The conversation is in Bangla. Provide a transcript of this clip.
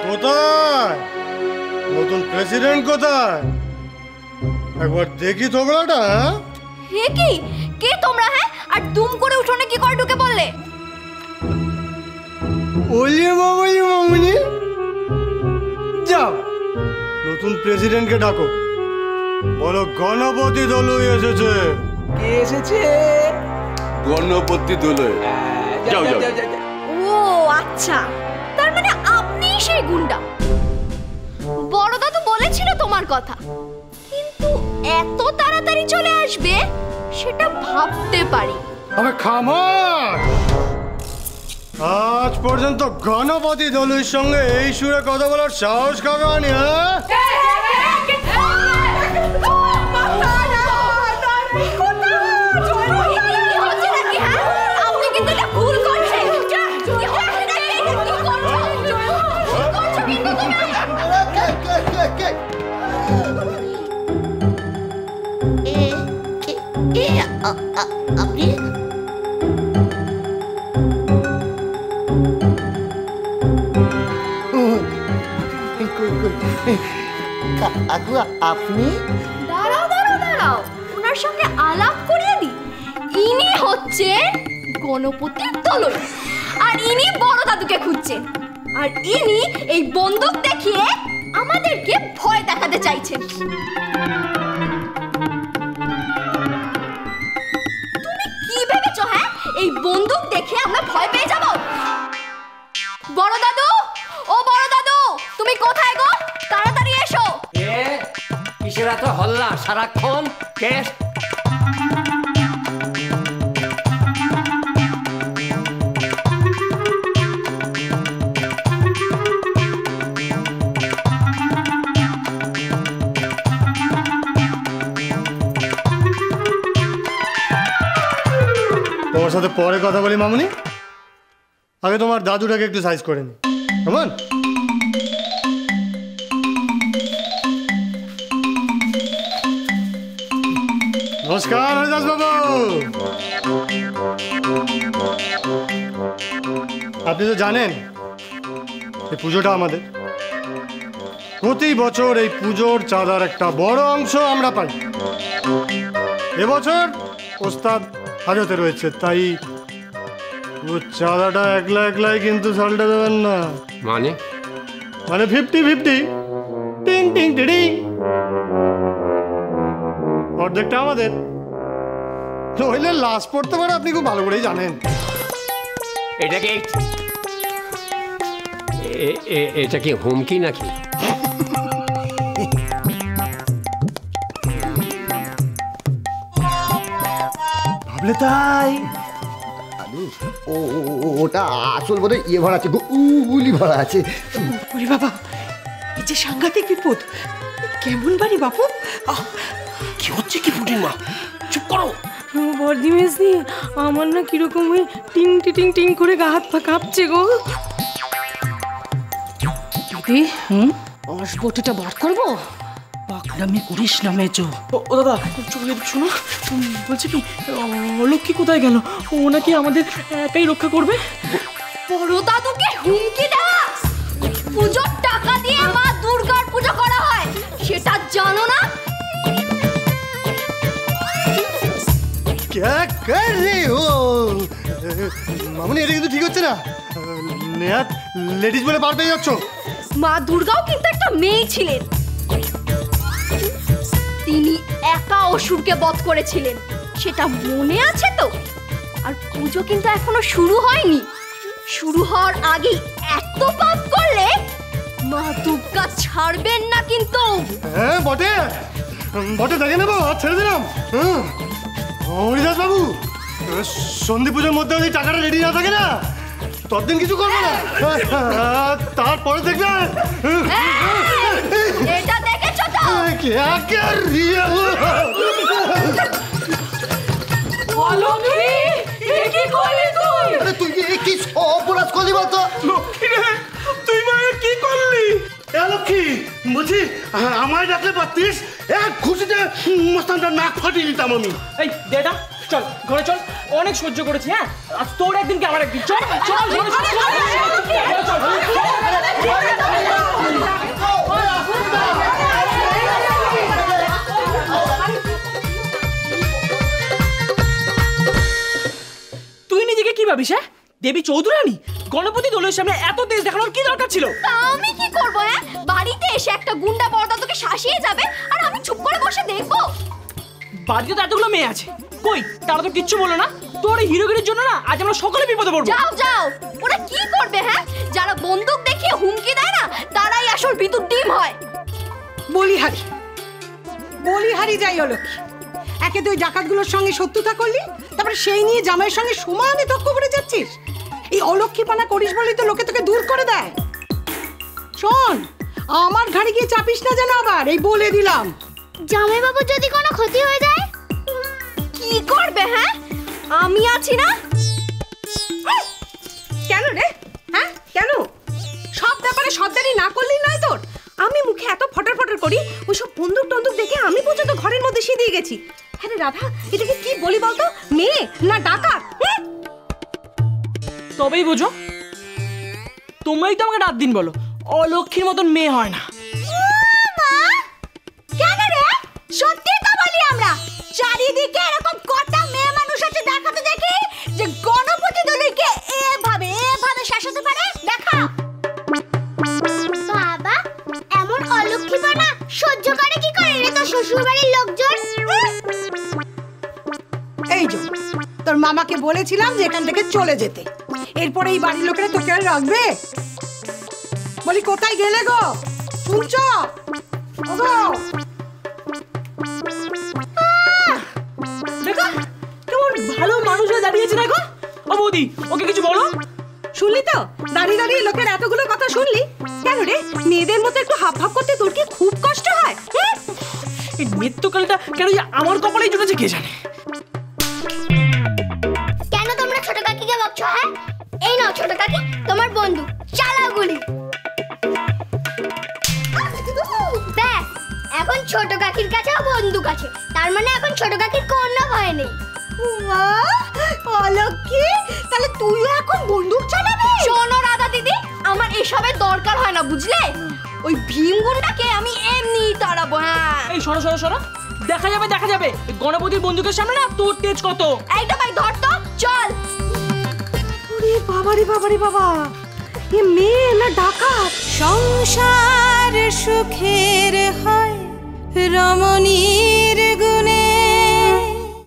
কোথায় নতুন প্রেসিডেন্ট? কোথায় একবার দেখি তোমরাটা। হে কি কে তোমরা? হ্যাঁ, আর দুম করে উঠোনে কি করে ঢুকে বললে? ওলিয়ে বাবালি মামুনি, যাও নতুন প্রেসিডেন্টকে ডাকো, বলো গণপতি দলুই এসেছে। কে এসেছে? গণপতি দোলয়। যাও যাও। ও আচ্ছা, তার মানে আপনি সেই গুন্ডা। বড় দাদু বলেছিল তোমার কথা, কিন্তু এত তাড়াতাড়ি চলে আসবে সেটা ভাবতে পারি। আরে খামার, আজ পর্যন্ত গণপতি দলুইর সঙ্গে এই সুরে কথা বলার সাহস কাকে আনি? হ্যাঁ, আপনি দাঁড়াও দাঁড়াও দাঁড়াও, ওনার সঙ্গে আলাপ করিয়ে দিই। ইনি হচ্ছেন গণপতি দলুই, আর ইনি বড় দাদুকে খুঁজছেন, আর ইনি এই বন্দুক দেখিয়ে আমাদেরকে ভয় দেখাতে চাইছেন। তুমি কি ভেবেছো? হ্যাঁ, এই বন্দুক দেখে আমরা ভয় পেয়ে যাব? বড় দাদু, ও বড় দাদু, তুমি কোথায় গো? তাড়াতাড়ি এসো। কিসের এত হল্লা সারাক্ষণ? কে? তোমার সাথে পরে কথা বলি মামুনি, আগে তোমার দাদুটাকে একটু সাইজ করে নি। কেমন? নমস্কার হরিদাস বাবু। আপনি তো জানেন এই পুজোটা আমাদের, প্রতি বছর এই পুজোর চাঁদার একটা বড় অংশ আমরা পাই। এবছর ওস্তাদ হাজতে রয়েছে, তাই চাঁদাটা একলা একলাই কিন্তু সালটা দেবেন না। মানে 50-50, টিং টিং টিং। অর্ধেকটা আমাদের, নইলে লাশ পড়তে পারে, আপনি খুব ভালো করেই জানেন। এটা কি হুমকি নাকি? ভাবলে তাই? ওটা আসল বোধহয় ইয়ে ভরা আছে, গুলি ভরা আছে। ওরে বাবা, এই যে সাংঘাতিক বিপদ! কেমন বাড়ি বাপু? কি হচ্ছে কি পুটির মা? চুপ করো। বর্দি মেসি, আমার না কিরকম ওই টিং টিং টিং করে গা হাত পা কাঁপছে গো। দিদি, আসবটিটা বার করবো? পাকনামি করিস না মেজো। ও দাদা, চলে শোনো, বলছি কি লক্ষ্মী কোথায় গেল? ও নাকি আমাদের একাই রক্ষা করবে। বড় দাদুকে হুমকি দেওয়া? পুজোর টাকা দিয়ে মা দুর্গার পুজো করা হয়, সেটা জানো না? क्या कर रही हो মামুনি? এটা কিন্তু ঠিক হচ্ছে না। নেহাত লেডিস বলে পার পেয়ে যাচ্ছ। মা দুর্গাও কিন্তু একটা মেয়ে ছিলেন, তিনি একা অসুরকে বধ করেছিলেন, সেটা মনে আছে তো? আর পুজো কিন্তু এখনো শুরু হয়নি, শুরু হওয়ার আগে এত পাপ করলে মা দুর্গা ছাড়বেন না কিন্তু। হ্যাঁ বটে বটে, দেখে নেবো, আর ছেড়ে দিলাম। হরিদাস বাবু, সন্ধি পুজোর মধ্যে ওই টাকাটা রেডি না থাকে না, ততদিন কিছু করবো না। তারপরে দেখবেন। এটা দেখেছো তো? क्या कर रही हो? তুই কি অপরাধ করলি বলতো? লক্ষ্মী রে, তুই মায়ের কি করলি? লক্ষ্মী, বলছি আমায় ডাকলে পারতিস, এক খুশিতে মস্তানটা নাক ফাটিয়ে দিতাম আমি। এই দেটা, চল ঘরে চল, অনেক সহ্য করেছি। হ্যাঁ, আজ তোর একদিন কি আমার একদিন। চল চল চল। ভাবিস? হ্যাঁ, দেবী চৌধুরানী গণপতি দোলের সামনে এত তেজ দেখানোর কি দরকার ছিল? তা আমি কি করবো? হ্যাঁ, বাড়িতে এসে একটা গুন্ডা বড় দাদুকে শাসিয়ে যাবে আর আমি চুপ করে বসে দেখবো? বাড়িতে তো এতগুলো মেয়ে আছে, কই তারা তো কিচ্ছু বলো না। তোর এই হিরোগিরির জন্য না আজ আমরা সকলে বিপদে পড়বো। যাও যাও, ওরা কি করবে? হ্যাঁ, যারা বন্দুক দেখিয়ে হুমকি দেয় না তারাই আসল বিদ্যুৎ ডিম হয়। বলিহারি যাই হলো কি, একে তুই ডাকাতগুলোর সঙ্গে শত্রুতা করলি, তারপরে সেই নিয়ে জামাইয়ের সঙ্গে সমানে তর্ক করে যাচ্ছিস। এই অলক্ষীপনা করিস বলেই তো লোকে তোকে দূর করে দেয়। শোন, আমার ঘাড়ে গিয়ে চাপিস না যেন আবার, এই বলে দিলাম। জামাই বাবু যদি কোনো ক্ষতি হয়ে যায় কি করবে? হ্যাঁ, আমি আছি না। কেন রে? হ্যাঁ কেন? সব ব্যাপারে সর্দারি না করলেই নয় তোর। আমি মুখে এত ফটার ফটার করি, ওইসব বন্দুক টন্দুক দেখে আমি পর্যন্ত ঘরের মধ্যে দিয়ে গেছি। হ্যাঁ রে রাধা, এটাকে কি বলি বলতো? মেয়ে না ডাকাত? তবেই বুঝো, তোমরাই তো আমাকে রাত দিন বলো অলক্ষীর মতন মেয়ে হয় না। কেন রে? সত্যি তো বলি আমরা, চারিদিকে এরকম কটা মেয়ে মানুষ আছে দেখাতে দেখি যে গণপতি দলকে এভাবে শাসাতে পারে। দেখা বাবা, এমন অলক্ষীপনা সহ্য করে কি করে রে তোর শ্বশুর বাড়ির লোকজন? এই যে তোর মামাকে বলেছিলাম যে এখান থেকে চলে যেতে, এরপরে এই বাড়ির লোকেরা তোকে আর রাখবে? বলি কোথায় গেলে গো? শুনছ? দেখো কেমন ভালো মানুষ হয়ে দাঁড়িয়েছে। দেখো ও বৌদি, ওকে কিছু বলো। শুনলি তো, দাঁড়িয়ে দাঁড়িয়ে লোকের এতগুলো কথা শুনলি? কেন রে, মেয়েদের মতো একটু হাফ হাফ করতে তোর কি খুব কষ্ট হয়? এই মৃত্যুকালটা কেন যে আমার কপালেই জুটেছে কে জানে। কেন তোমরা ছোট কাকিকে বকছো? হ্যাঁ, এই নাও ছোট কাকি তোমার বন্ধু, চালাও গুলি। ব্যাস, এখন ছোট কাকির কাছেও বন্দুক আছে, তার মানে এখন ছোট কাকির কোনো ভয় নেই। অলক্ষী, তাহলে তুইও এখন বন্দুক চালাবি? শোনো রাধা দিদি, আমার এসবের দরকার হয় না বুঝলে। ওই ভীম গুন্ডাকে আমি এমনি তাড়াবো। হ্যাঁ, এই শোনো শোনো শোনো, দেখা যাবে গণপতির বন্দুকের সামনে না তোর তেজ কত। এইটা ভাই ধর তো, চল। ওরে বাবারে বাবারে বাবা, এ মেয়ে না ডাকাত? সংসার সুখের হয় রমণীর গুণে